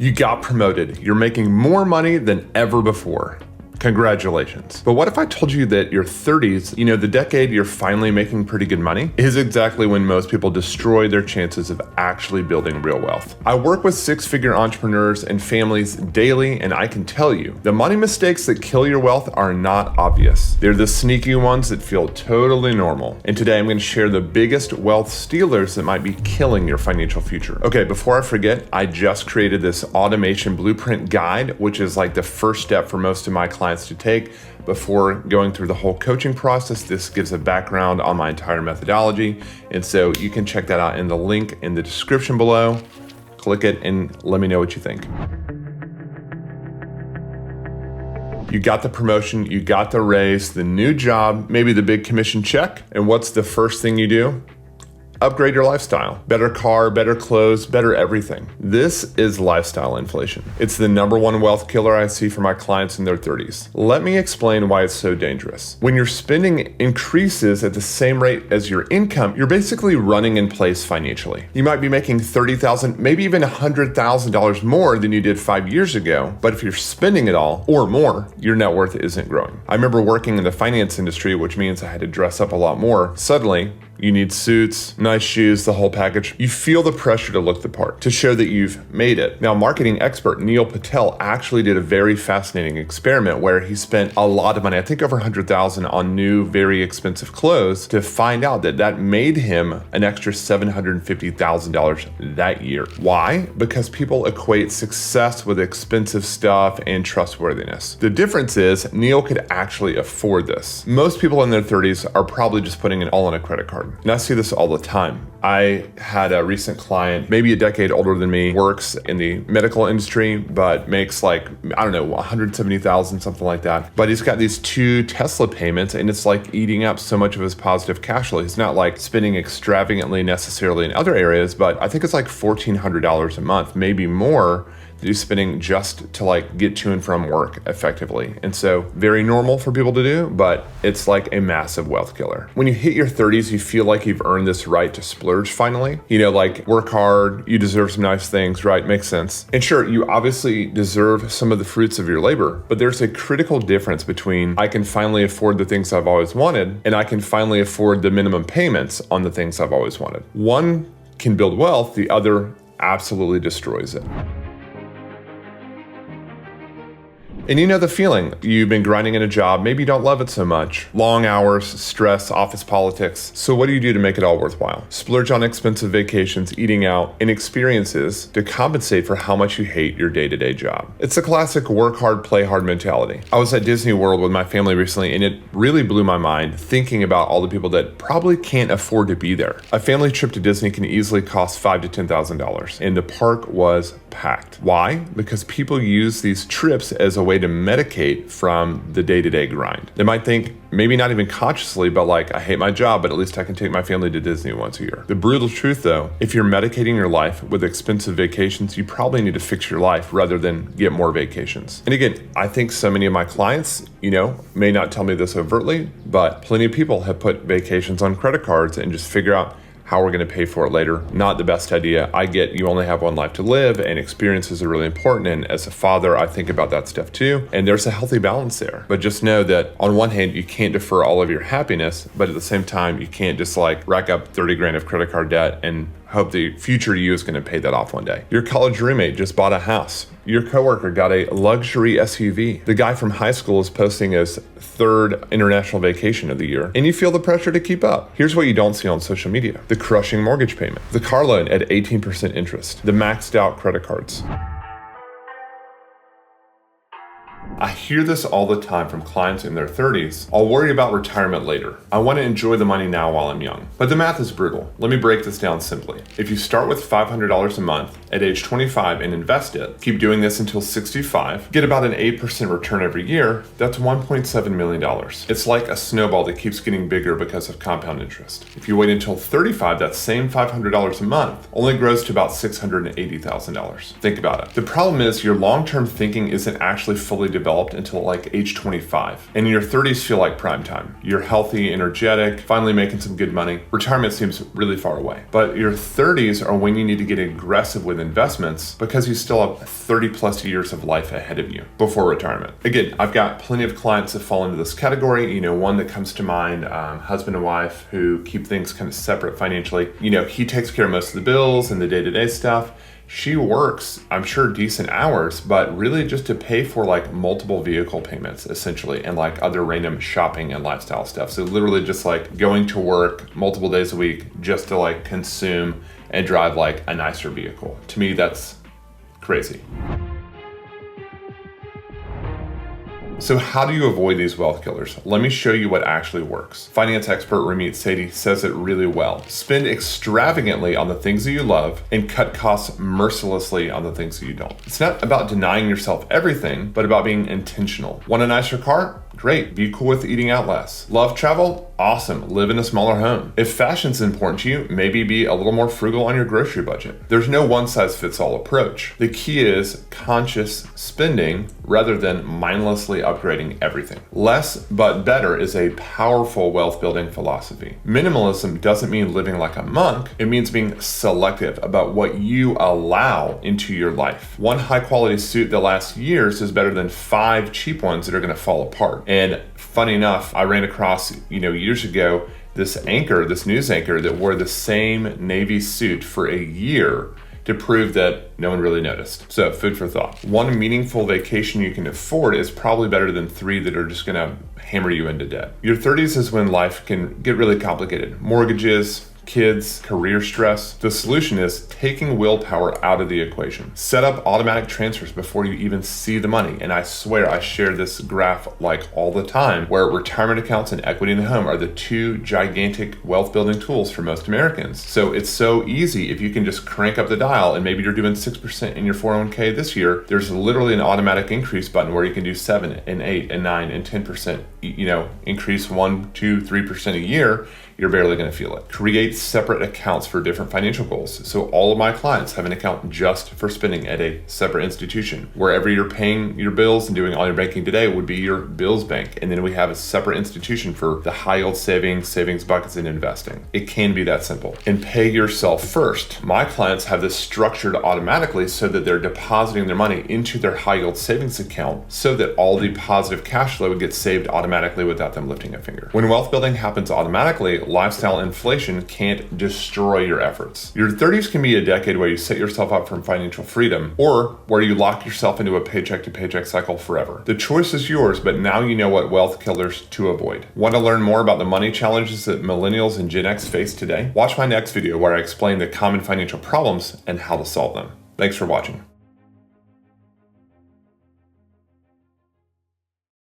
You got promoted. You're making more money than ever before. Congratulations. But what if I told you that your 30s, the decade you're finally making pretty good money, is exactly when most people destroy their chances of actually building real wealth? I work with six-figure entrepreneurs and families daily, and I can tell you, the money mistakes that kill your wealth are not obvious. They're the sneaky ones that feel totally normal. And today I'm going to share the biggest wealth stealers that might be killing your financial future. Okay, before I forget, I just created this automation blueprint guide, which is like the first step for most of my clients to take before going through the whole coaching process. This gives a background on my entire methodology. And so you can check that out in the link in the description below. Click it and let me know what you think. You got the promotion, you got the raise, the new job, maybe the big commission check. And what's the first thing you do? Upgrade your lifestyle. Better car, better clothes, better everything. This is lifestyle inflation. It's the number one wealth killer I see for my clients in their 30s. Let me explain why it's so dangerous. When your spending increases at the same rate as your income, you're basically running in place financially. You might be making $30,000, maybe even $100,000 more than you did 5 years ago, but if you're spending it all or more, your net worth isn't growing. I remember working in the finance industry, which means I had to dress up a lot more. Suddenly, you need suits, nice shoes, the whole package. You feel the pressure to look the part, to show that you've made it. Now, marketing expert Neil Patel actually did a very fascinating experiment where he spent a lot of money, I think over $100,000 on new, very expensive clothes to find out that made him an extra $750,000 that year. Why? Because people equate success with expensive stuff and trustworthiness. The difference is Neil could actually afford this. Most people in their 30s are probably just putting it all on a credit card. And I see this all the time. I had a recent client, maybe a decade older than me, works in the medical industry, but makes $170,000, something like that. But he's got these 2 Tesla payments and it's like eating up so much of his positive cash flow. He's not like spending extravagantly necessarily in other areas, but I think it's like $1,400 a month, maybe more, that he's spending just to get to and from work effectively. And so very normal for people to do, but it's like a massive wealth killer. When you hit your 30s, you feel like you've earned this right to splurge finally. Work hard, you deserve some nice things, right? Makes sense. And sure, you obviously deserve some of the fruits of your labor, but there's a critical difference between I can finally afford the things I've always wanted and I can finally afford the minimum payments on the things I've always wanted. One can build wealth, the other absolutely destroys it. And you know the feeling. You've been grinding in a job, maybe you don't love it so much. Long hours, stress, office politics. So what do you do to make it all worthwhile? Splurge on expensive vacations, eating out, and experiences to compensate for how much you hate your day-to-day job. It's a classic work hard, play hard mentality. I was at Disney World with my family recently, and it really blew my mind thinking about all the people that probably can't afford to be there. A family trip to Disney can easily cost $5,000 to $10,000, and the park was packed. Why? Because people use these trips as a way to medicate from the day-to-day grind. They might think, maybe not even consciously, but I hate my job, but at least I can take my family to Disney once a year. The brutal truth though, if you're medicating your life with expensive vacations, you probably need to fix your life rather than get more vacations. And again, I think so many of my clients, may not tell me this overtly, but plenty of people have put vacations on credit cards and just figure out how we're going to pay for it later. Not the best idea. I get you only have one life to live and experiences are really important. And as a father, I think about that stuff too. And there's a healthy balance there. But just know that on one hand, you can't defer all of your happiness, but at the same time, you can't just rack up 30 grand of credit card debt and hope the future you is going to pay that off one day. Your college roommate just bought a house. Your coworker got a luxury SUV. The guy from high school is posting his 3rd international vacation of the year, and you feel the pressure to keep up. Here's what you don't see on social media: the crushing mortgage payment, the car loan at 18% interest, the maxed out credit cards. I hear this all the time from clients in their 30s. I'll worry about retirement later. I want to enjoy the money now while I'm young. But the math is brutal. Let me break this down simply. If you start with $500 a month at age 25 and invest it, keep doing this until 65, get about an 8% return every year, that's $1.7 million. It's like a snowball that keeps getting bigger because of compound interest. If you wait until 35, that same $500 a month only grows to about $680,000. Think about it. The problem is your long-term thinking isn't actually fully developed developed until like age 25. And in your 30s feel like prime time. You're healthy, energetic, finally making some good money. Retirement seems really far away. But your 30s are when you need to get aggressive with investments because you still have 30 plus years of life ahead of you before retirement. Again, I've got plenty of clients that fall into this category. One that comes to mind, husband and wife who keep things kind of separate financially. He takes care of most of the bills and the day-to-day stuff. She works, I'm sure, decent hours, but really just to pay for like multiple vehicle payments essentially and like other random shopping and lifestyle stuff. So literally just like going to work multiple days a week just to like consume and drive like a nicer vehicle. To me, that's crazy. So how do you avoid these wealth killers? Let me show you what actually works. Finance expert Ramit Sethi says it really well. Spend extravagantly on the things that you love and cut costs mercilessly on the things that you don't. It's not about denying yourself everything, but about being intentional. Want a nicer car? Great. Be cool with eating out less. Love travel? Awesome. Live in a smaller home. If fashion's important to you, maybe be a little more frugal on your grocery budget. There's no one-size-fits-all approach. The key is conscious spending rather than mindlessly upgrading everything. Less but better is a powerful wealth-building philosophy. Minimalism doesn't mean living like a monk. It means being selective about what you allow into your life. One high-quality suit that lasts years is better than 5 cheap ones that are going to fall apart. And funny enough, I ran across, years ago, this news anchor that wore the same Navy suit for a year to prove that no one really noticed. So food for thought. One meaningful vacation you can afford is probably better than 3 that are just gonna hammer you into debt. Your 30s is when life can get really complicated. Mortgages, kids, career stress. The solution is taking willpower out of the equation. Set up automatic transfers before you even see the money. And I swear I share this graph like all the time where retirement accounts and equity in the home are the 2 gigantic wealth building tools for most Americans. So it's so easy if you can just crank up the dial and maybe you're doing 6% in your 401k this year. There's literally an automatic increase button where you can do 7 and 8 and 9 and 10%, increase 1, 2, 3% a year. You're barely going to feel it. Create separate accounts for different financial goals. So all of my clients have an account just for spending at a separate institution. Wherever you're paying your bills and doing all your banking today would be your bills bank. And then we have a separate institution for the high yield savings buckets, and investing. It can be that simple. And pay yourself first. My clients have this structured automatically so that they're depositing their money into their high yield savings account so that all the positive cash flow would get saved automatically without them lifting a finger. When wealth building happens automatically, lifestyle inflation can't destroy your efforts. Your 30s can be a decade where you set yourself up for financial freedom or where you lock yourself into a paycheck to paycheck cycle forever. The choice is yours, but now you know what wealth killers to avoid. Want to learn more about the money challenges that millennials and Gen X face today? Watch my next video where I explain the common financial problems and how to solve them. Thanks for watching.